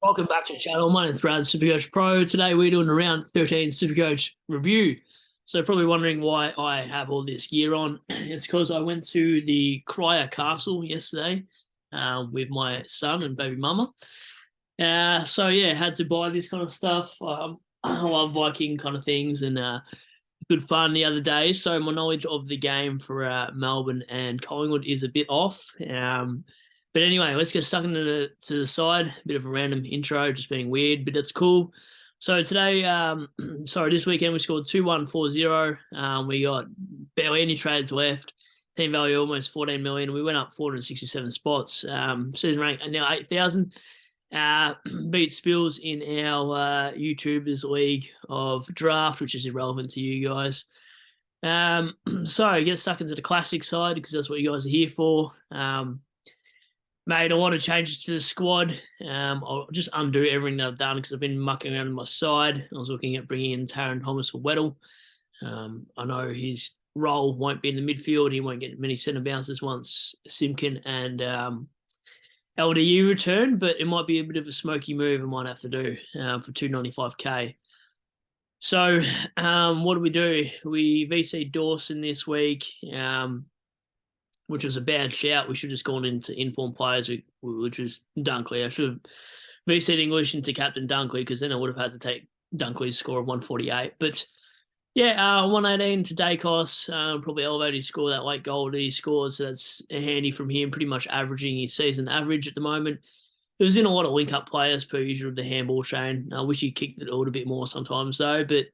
Welcome back to the channel. My name's Brad, SuperCoach Pro. Today we're doing a round 13 SuperCoach review. So probably wondering why I have all this gear on. It's because I went to the Cryer Castle yesterday with my son and baby mama. So yeah, had to buy this kind of stuff. I love Viking kind of things and good fun the other day. So my knowledge of the game for Melbourne and Collingwood is a bit off. But anyway, let's get stuck into the side. A bit of a random intro, just being weird, but it's cool. So today, this weekend we scored 2-1-4-0. We got barely any trades left. Team value almost 14 million. We went up 467 spots. Season rank now 8,000. Beat Spills in our YouTubers League of Draft, which is irrelevant to you guys. So get stuck into the classic side because that's what you guys are here for. Made a lot of changes to the squad. I'll just undo everything that I've done because I've been mucking around on my side. I was looking at bringing in Taron Thomas for Weddle. I know his role won't be in the midfield. He won't get many centre bounces once Simpkin and LDU return, but it might be a bit of a smoky move I might have to do for 295k. So what do? We VC Dawson this week. Which was a bad shout. We should have just gone into informed players, which was Dunkley. I should have VC'd English into Captain Dunkley because then I would have had to take Dunkley's score of 148. But yeah, 118 to Dacos. Probably elevated his score, that late goal that he scored. So that's handy from him, pretty much averaging his season average at the moment. It was in a lot of link-up players per usual of the handball chain. I wish he kicked it a little bit more sometimes though, but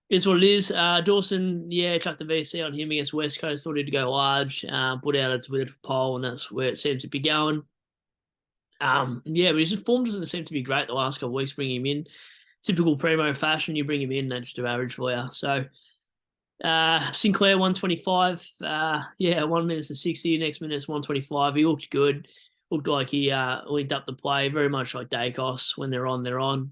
is what it is. Dawson, yeah, chucked the VC on him against West Coast. Thought he'd go large. Put out a Twitter poll, and that's where it seems to be going. Yeah, but his form doesn't seem to be great the last couple of weeks. Bringing him in, typical primo fashion. You bring him in, they just do average for you. So Sinclair 125. Yeah, 1 minute to 60. Next minute's 125. He looked good. Looked like he linked up the play very much like Dacos. When they're on, they're on.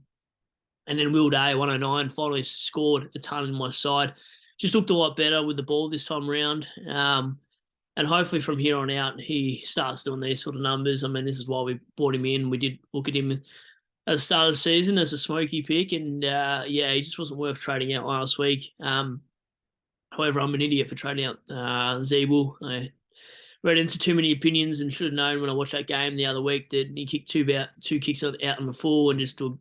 And then Will Day, 109, finally scored a ton in my side. Just looked a lot better with the ball this time around. And hopefully from here on out, he starts doing these sort of numbers. I mean, this is why we brought him in. We did look at him at the start of the season as a smoky pick. And, yeah, he just wasn't worth trading out last week. However, I'm an idiot for trading out Zeeble. I read into too many opinions and should have known when I watched that game the other week that he kicked two kicks out on the full and just took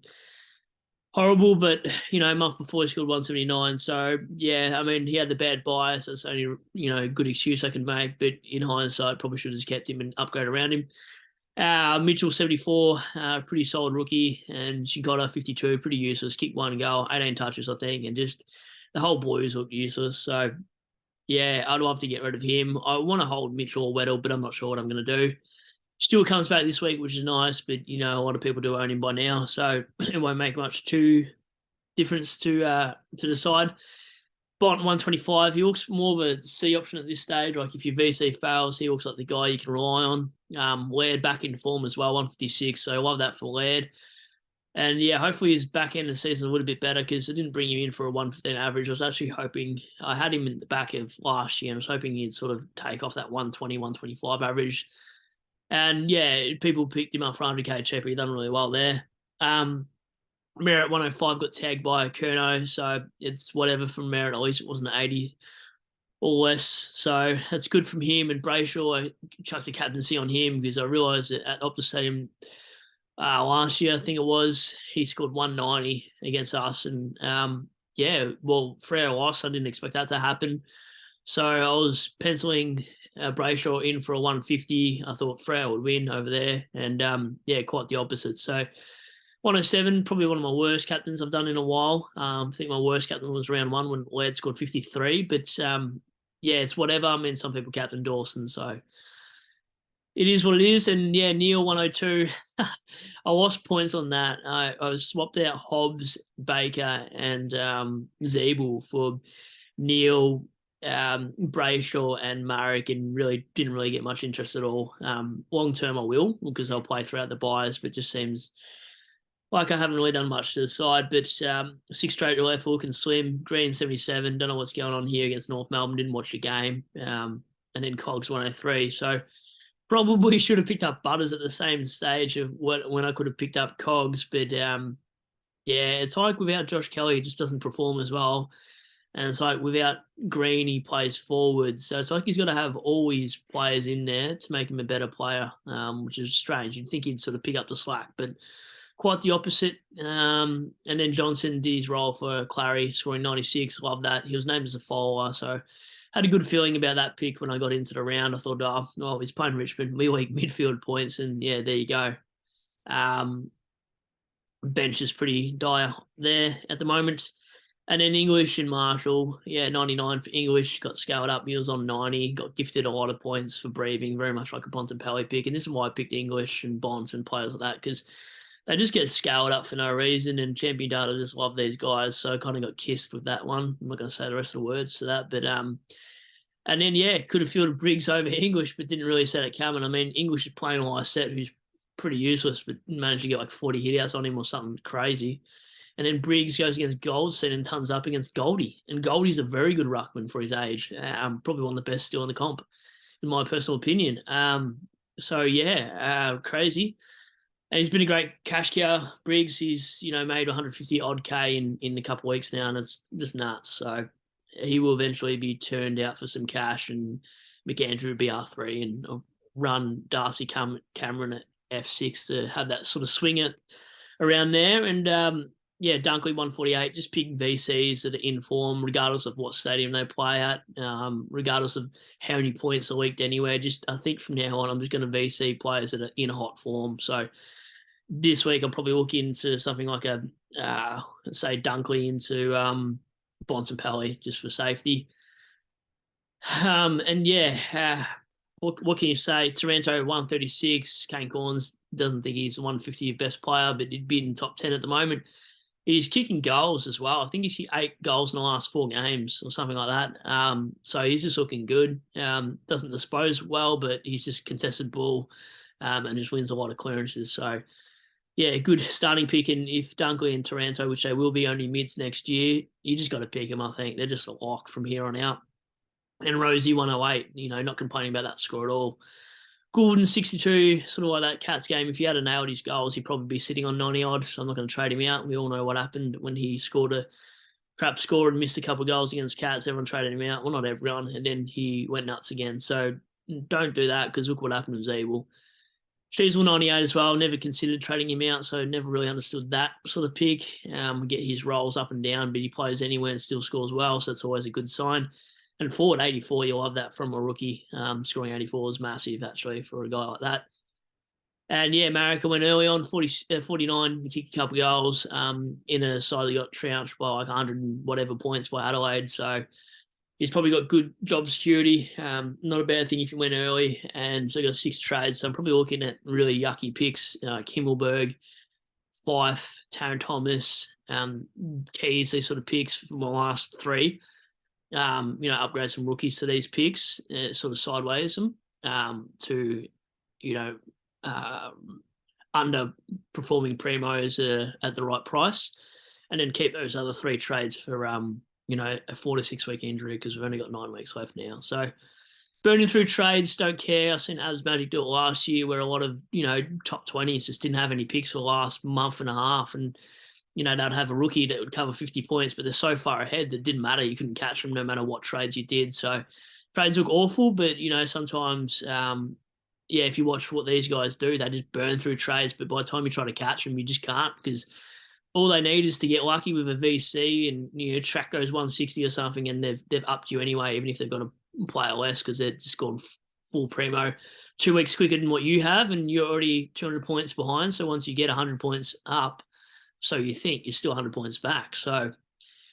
horrible, but a month before he scored 179. So yeah, I mean he had the bad bias. That's only a good excuse I can make. But in hindsight, probably should have just kept him and upgrade around him. Mitchell 74, pretty solid rookie, and Shigota 52, pretty useless. Kicked one goal, 18 touches I think, and just the whole Blues looked useless. So yeah, I'd love to get rid of him. I want to hold Mitchell or Weddle, but I'm not sure what I'm going to do. Still comes back this week, which is nice, but a lot of people do own him by now, so it won't make much difference to the side. Bont 125, he looks more of a C option at this stage. Like if your VC fails, he looks like the guy you can rely on. Laird back in form as well, 156, so I love that for Laird. And yeah, hopefully his back end of the season is a little bit better because I didn't bring him in for a 115 average. I was actually hoping, I had him in the back of last year, and I was hoping he'd sort of take off that 120, 125 average. And yeah, people picked him up for 100k cheaper. He done really well there. Merritt 105 got tagged by Kerno, so it's whatever from Merritt. At least it wasn't 80 or less. So that's good from him. And Brayshaw, I chucked the captaincy on him because I realised that at Optus Stadium last year, I think it was, he scored 190 against us. And yeah, well, Freo lost. I didn't expect that to happen. So I was penciling Brayshaw in for a 150. I thought Freo would win over there, and yeah, quite the opposite. So 107, probably one of my worst captains I've done in a while. I think my worst captain was round one when Laird scored 53, but yeah, it's whatever. I mean, some people captain Dawson, so it is what it is. And yeah, Neil 102, I lost points on that. I was swapped out Hobbs, Baker, and Zeeble for Neil, Brayshaw and Marek, and really didn't really get much interest at all. Long term I will, because I'll play throughout the buys, but just seems like I haven't really done much to the side. But 6 straight to left hook and slim. Green 77, don't know what's going on here against North Melbourne, didn't watch the game. And then Cogs 103. So Probably should have picked up Butters at the same stage of when I could have picked up Cogs, but yeah, it's like without Josh Kelly, he just doesn't perform as well. And it's like without Green, he plays forward. So it's like he's got to have all his players in there to make him a better player, which is strange. You'd think he'd sort of pick up the slack, but quite the opposite. And then Johnson did his role for Clary, scoring 96. Love that. He was named as a follower, so had a good feeling about that pick when I got into the round. I thought, oh, he's playing Richmond, weak midfield points, and yeah, there you go. Bench is pretty dire there at the moment. And then English and Marshall, 99 for English, got scaled up. He was on 90, got gifted a lot of points for breathing, very much like a Bontempelli pick. And this is why I picked English and Bonds and players like that, because they just get scaled up for no reason. And Champion Data just love these guys, so I kind of got kissed with that one. I'm not going to say the rest of the words to that, but and then could have fielded Briggs over English, but didn't really set it coming. I mean, English is playing all I set, who's pretty useless, but managed to get like 40 hitouts on him or something crazy. And then Briggs goes against Goldstein and tons up against Goldie. And Goldie's a very good ruckman for his age. Probably one of the best still in the comp, in my personal opinion. Crazy. And he's been a great cash cow. Briggs, he's made 150 odd K in a couple of weeks now, and it's just nuts. So he will eventually be turned out for some cash, and McAndrew will be R3, and I'll run Darcy Cameron at F6 to have that sort of swing it around there. And Dunkley 148, just picking VCs that are in form, regardless of what stadium they play at, regardless of how many points are leaked anywhere. I think from now on, I'm just going to VC players that are in a hot form. So this week, I'll probably look into something like say Dunkley into Bontempelli just for safety. What can you say? Taranto 136. Kane Corns doesn't think he's 150th best player, but he'd be in the top 10 at the moment. He's kicking goals as well. I think he's hit 8 goals in the last 4 games or something like that. So he's just looking good. Doesn't dispose well, but he's just contested ball and just wins a lot of clearances. So, yeah, good starting pick. And if Dunkley and Taranto, which they will be only mids next year, you just got to pick them, I think. They're just a lock from here on out. And Rosie 108, not complaining about that score at all. Gordon 62, sort of like that Cats game. If he had nailed his goals, he'd probably be sitting on 90 odd. So I'm not going to trade him out. We all know what happened when he scored a trap score and missed a couple of goals against Cats. Everyone traded him out. Well, not everyone. And then he went nuts again. So don't do that, because look what happened with Zeeble. Sheasel 98 as well. Never considered trading him out, so never really understood that sort of pick. Get his rolls up and down, but he plays anywhere and still scores well, so that's always a good sign. And forward 84, you'll have that from a rookie. Scoring 84 is massive, actually, for a guy like that. And Marika went early on, 49. He kicked a couple of goals in a side that got trounced by like 100 and whatever points by Adelaide. So he's probably got good job security. Not a bad thing if you went early. And so he got 6 trades. So I'm probably looking at really yucky picks. Himmelberg, Fife, Taron Thomas, Keys, these sort of picks for my last 3. Upgrade some rookies to these picks, sort of sideways them to, underperforming primos at the right price, and then keep those other 3 trades for, a 4 to 6 week injury, because we've only got 9 weeks left now. So burning through trades, don't care. I've seen Abs Magic do it last year, where a lot of, top 20s just didn't have any picks for the last month and a half, and they'd have a rookie that would cover 50 points, but they're so far ahead that it didn't matter. You couldn't catch them no matter what trades you did. So trades look awful, but, sometimes, if you watch what these guys do, they just burn through trades. But by the time you try to catch them, you just can't, because all they need is to get lucky with a VC and, track goes 160 or something, and they've upped you anyway, even if they've got a player less, because they're just gone full primo 2 weeks quicker than what you have, and you're already 200 points behind. So once you get 100 points up, so you think you're still 100 points back. So it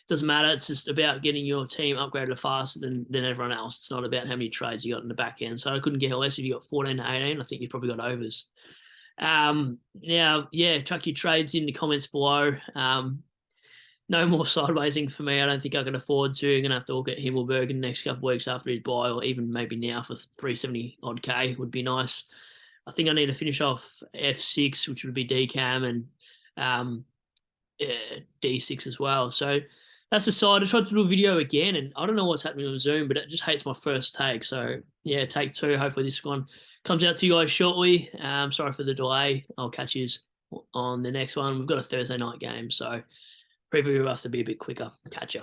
doesn't matter. It's just about getting your team upgraded faster than everyone else. It's not about how many trades you got in the back end. So I couldn't get less if you got 14 to 18. I think you've probably got overs. Chuck your trades in the comments below. No more sidewaysing for me. I don't think I can afford to. I'm going to have to look at Himmelberg in the next couple of weeks after his buy, or even maybe now for 370 odd K would be nice. I think I need to finish off F6, which would be DCAM, and D6 as well. So that's aside. I tried to do a video again, and I don't know what's happening on Zoom, but it just hates my first take. So yeah, take two. Hopefully this one comes out to you guys shortly. Sorry for the delay. I'll catch you on the next one. We've got a Thursday night game, so preview will have to be a bit quicker. Catch ya.